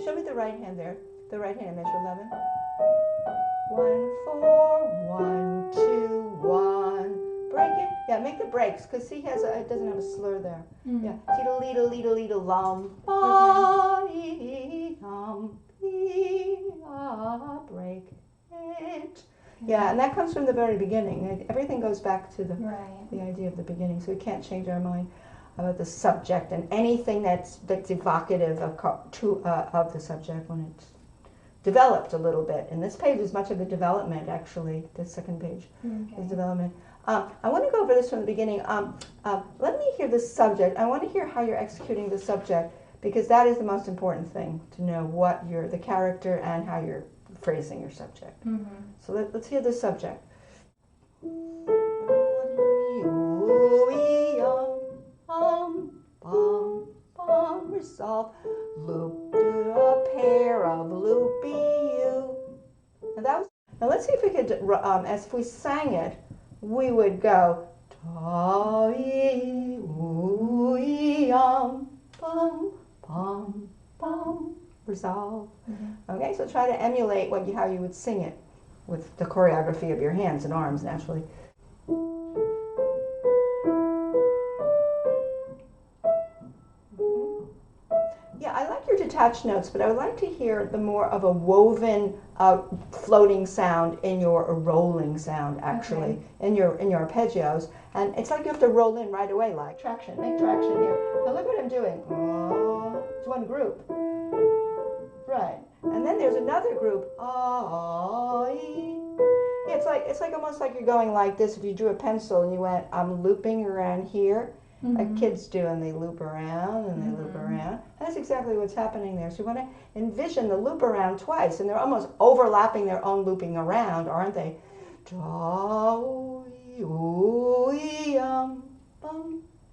show me the right hand there. The right hand, measure 11. 1, 4, 1, 2, 1. Break it. Yeah, make the breaks, because see, it doesn't have a slur there. Yeah. Teedle, leedle, leedle, leedle, lum, ba, break it. Yeah, and that comes from the very beginning. Everything goes back to the idea of the beginning, so we can't change our mind about the subject and anything that's evocative of the subject when it's developed a little bit. And this page is much of the development, actually. The second page is development. I want to go over this from the beginning. Let me hear the subject. I want to hear how you're executing the subject, because that is the most important thing, to know what the character and how you're phrasing your subject. So let's hear the subject. Resolve, loop, do a pair of loopy you. Now let's see if we could, as if we sang it, we would go ta ee oo ee bum bum bum. Resolve. Okay, so try to emulate how you would sing it with the choreography of your hands and arms naturally. Yeah, I like your detached notes, but I would like to hear the more of a woven, floating sound in your rolling sound, actually, in your arpeggios. And it's like you have to roll in right away, like traction, make traction here. Now look what I'm doing. It's one group. Right. And then there's another group. It's like almost like you're going like this. If you drew a pencil and you went, I'm looping around here, like kids do, and they loop around and they loop around. That's exactly what's happening there. So you want to envision the loop around twice, and they're almost overlapping their own looping around, aren't they? Bum,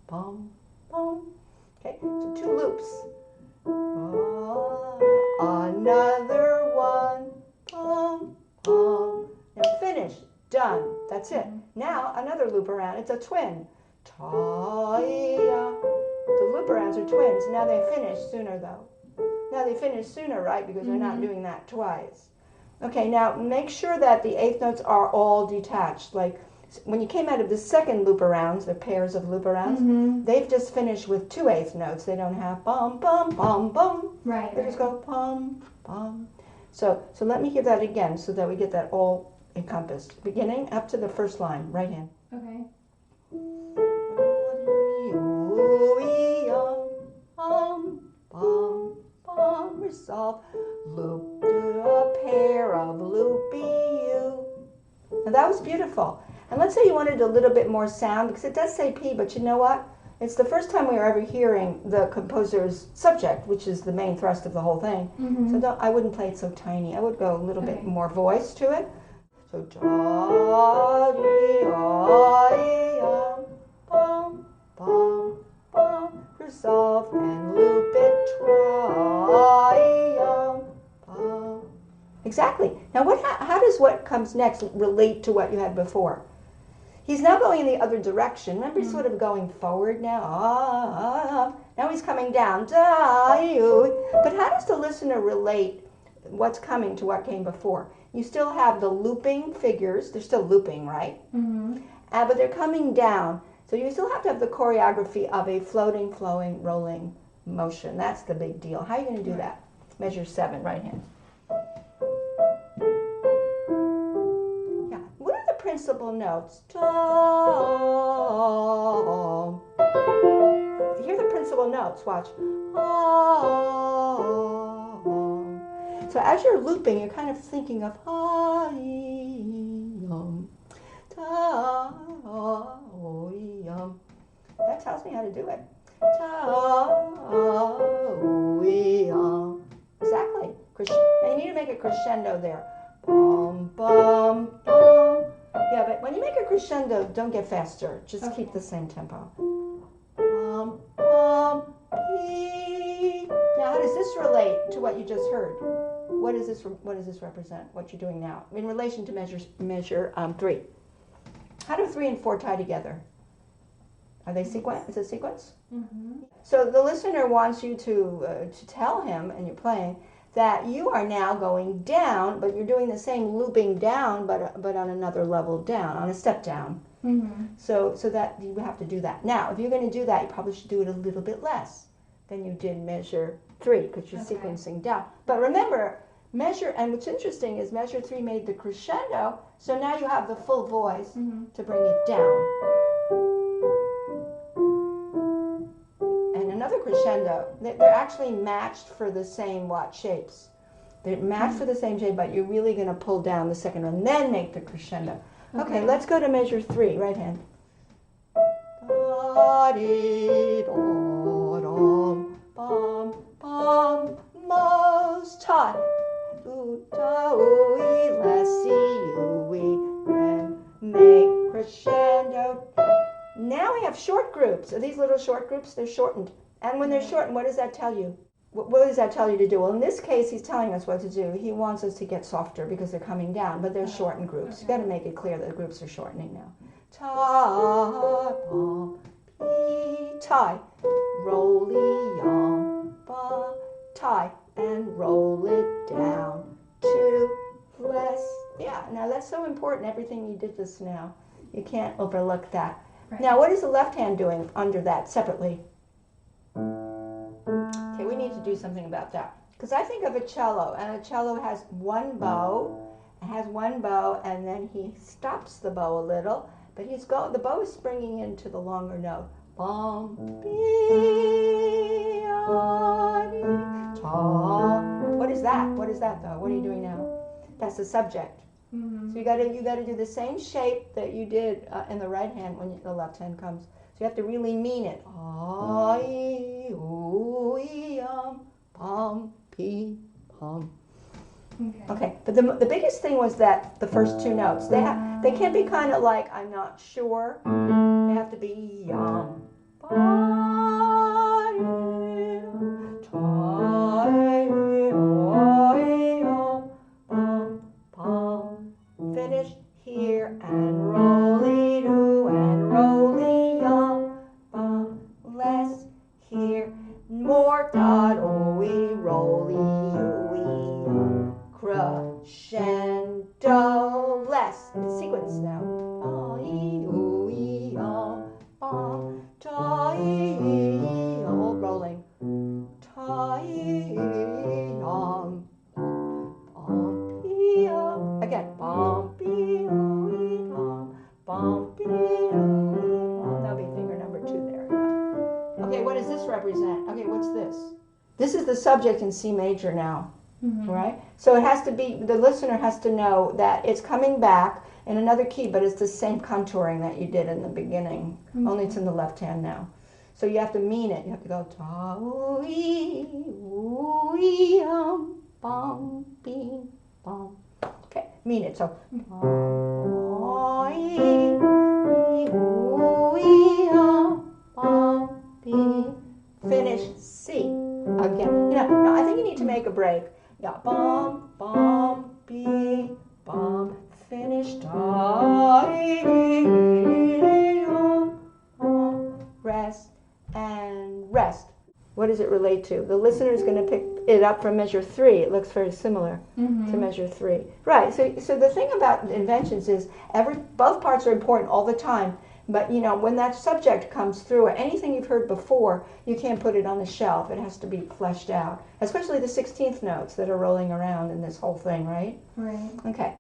bum, bum. Okay, so 2 loops. Another one. Bum, bum. Now finish. Done. That's it. Now another loop around. It's a twin. Ta-ya. The loop arounds are twins. Now they finish sooner, though. Now they finish sooner, right? Because they're not doing that twice. Okay, now make sure that the 8th notes are all detached. Like when you came out of the second loop arounds, the pairs of loop arounds, they've just finished with 2 8th notes. They don't have bum, bum, bum, bum. Right. They just go bum, bum. So let me hear that again so that we get that all encompassed. Beginning up to the first line, right hand. Okay. Resolve, loop, do a pair of loopy you. Now that was beautiful. And let's say you wanted a little bit more sound, because it does say P, but you know what? It's the first time we are ever hearing the composer's subject, which is the main thrust of the whole thing. So I wouldn't play it so tiny. I would go a little bit more voice to it. So da dee bum bum bum. Resolve and loop it bum. Exactly. Now how does what comes next relate to what you had before? He's now going in the other direction. Remember, he's sort of going forward now. Now he's coming down. But how does the listener relate what's coming to what came before? You still have the looping figures. They're still looping, right? But they're coming down. So you still have to have the choreography of a floating, flowing, rolling motion. That's the big deal. How are you going to do that? Measure 7, right hand. Principal notes. Hear the principal notes. Watch. So as you're looping, you're kind of thinking of that tells me how to do it. Exactly. Now you need to make a crescendo there. Bum, bum, bum. Yeah, but when you make a crescendo, don't get faster. Just keep the same tempo. Bum, bum, bee. Now, how does this relate to what you just heard? What does this represent? What you're doing now in relation to measure 3? How do 3 and 4 tie together? Are they sequence? Is it sequence? So the listener wants you to tell him, and you're playing, that you are now going down, but you're doing the same looping down, but on another level down, on a step down. So that you have to do that. Now, if you're going to do that, you probably should do it a little bit less than you did measure 3, because you're sequencing down. But remember, and what's interesting is measure 3 made the crescendo, so now you have the full voice to bring it down. And another crescendo, they're actually matched for the same shapes. They're matched for the same shape, but you're really going to pull down the second one, then make the crescendo. Okay, let's go to measure 3, right hand. Most high. Then make crescendo. Now we have short groups. So these little short groups, they're shortened. And when they're shortened, what does that tell you? What does that tell you to do? Well, in this case, he's telling us what to do. He wants us to get softer because they're coming down, but they're shortened groups. You've got to make it clear that the groups are shortening now. Ta, pa, pi, tie, roll-y, yum, ba, tie, and roll it down. 2 less. Yeah, now that's so important, everything you did just now. You can't overlook that. Right. Now, what is the left hand doing under that separately? Okay, we need to do something about that. Because I think of a cello, and a cello has one bow, and then he stops the bow a little, but the bow is springing into the longer note. Bum, be, ta. What is that? What is that though? What are you doing now? That's the subject. So you got to do the same shape that you did in the right hand when the left hand comes. So you have to really mean it. Pum, pi, pum. Okay, but the biggest thing was that the first 2 notes, they can't be kind of like I'm not sure. They have to be yum. Finish here and roll-y-doo and roll-y-yum. Less here, more dot-o-y, roll-y-oo-y. Crescendo, less. It's sequence now. Ta-ee-oo-ee-yum, ta-ee-oo, rolling. Ta-ee-yum. Again, that'll be finger number 2 there. Okay, what does this represent? Okay, what's this? This is the subject in C major now, right? So it has to be, the listener has to know that it's coming back in another key, but it's the same contouring that you did in the beginning, only it's in the left hand now. So you have to mean it. You have to go ta-oo-ee-oo-ee-yum, bum, bing, bum. Okay, mean it. So finish C again. Now I think you need to make a break. Yeah, bum, bum, be, bum. Finish. Rest and rest. What does it relate to? The listener is going to pick it up from measure 3. It looks very similar to measure 3. Right, so the thing about inventions is both parts are important all the time, but when that subject comes through, or anything you've heard before, you can't put it on the shelf. It has to be fleshed out, especially the 16th notes that are rolling around in this whole thing, right? Right. Okay.